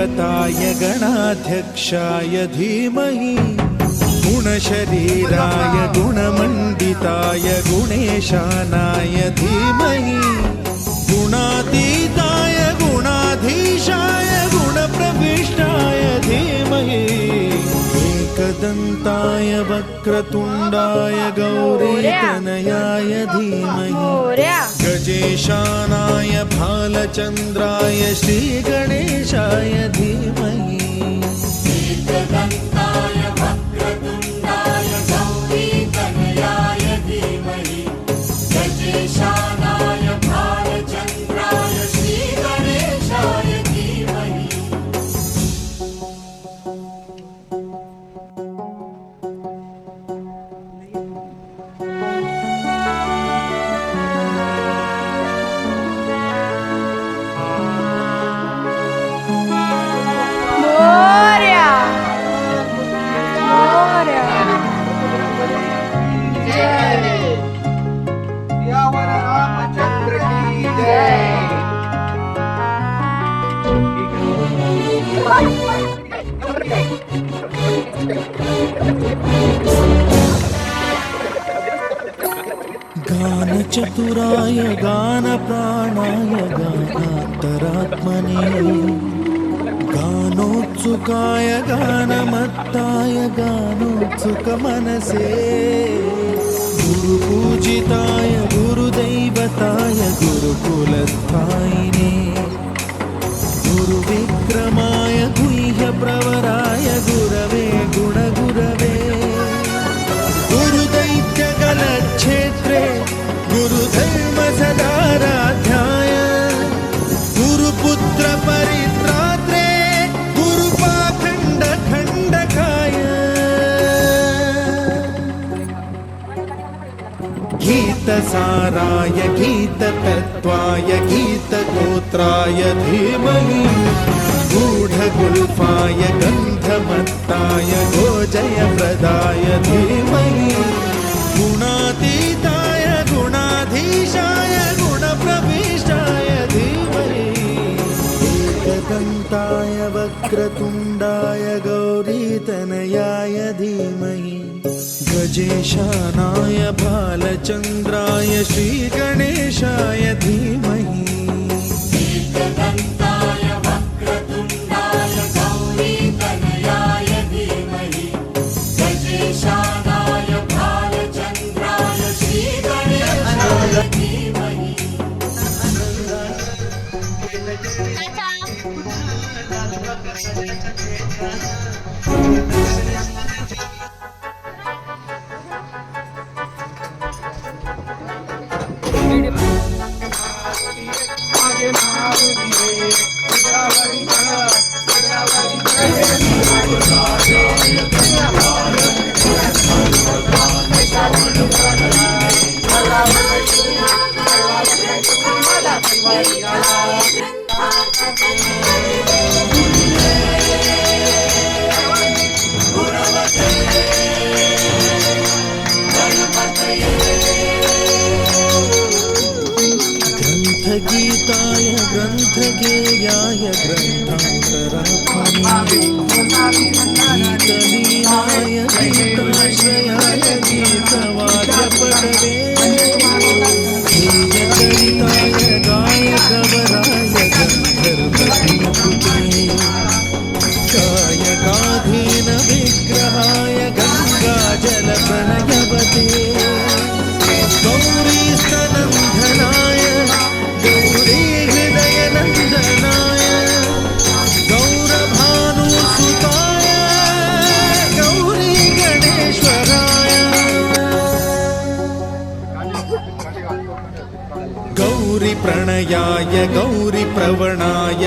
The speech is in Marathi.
गुरुदेवताय गणाध्यक्षाय धीमहि गुणशरीराय गुणमण्डिताय गुणेशानाय धीमहि गुणातीताय गुणाधीशाय गुणप्रविष्टाय धीमहि एकदन्ताय वक्रतुण्डाय गौरीतनयाय धीमहि गजेशानाय भालचन्द्राय श्रीगणेशाय धीमहि एकदन्ताय वक्रतुण्डाय गौरीतनयाय धीमहि गजेशानाय भालचन्द्राय श्रीगणेशाय धीमहि गानचतुराय गानप्राणाय गानान्तरात्मने गानोत्सुकाय गानमत्ताय गानोत्सुकमनसे गुरुपूजिताय गुरुदैवताय गुरुकुलस्थायिने गुरुविक्रमाय गुह्यप्रवराय गुरवे गुणगुरवे गुरुदैत्यगलक्षेत्रे गुरुधर्मसदाराध्याय गुरुपुत्रपरित्रात्रे गुरुपाखण्डखण्डकाय गीतसाराय गीततत्त्वाय गीतगोत्राय धीमहि गूढगुल्फाय गन्धमत्ताय गोजयप्रदाय धीमहि गुणातीताय गुणाधीशाय गुणप्रविष्टाय धीमहि एकदन्ताय वक्रतुण्डाय गौरीतनयाय धीमहि गजेशानाय भालचन्द्राय श्रीगणेशाय धीमहि एकदन्ताय वक्रतुण्डाय गौरीतनयाय धीमहि गजेशानाय भालचन्द्राय श्रीगणेशाय धीमहि ग्रन्थगीताय ग्रन्थगेयाय ग्रन्थान्तरात्मने गीतलीनाय गीताश्रयाय गीतवाद्यपटवे गीयचरिताय गायकवराय गन्धर्वपुत्रे कायकाधीन विग्रहाय गङ्गाजलप्रणयवते गौरीस्तनन्दनाय गौरीहृदयनन्दनाय गौरभानुसुताय गौरीगणेश्वराय गौरीप्रणयाय गौरीप्रवणाय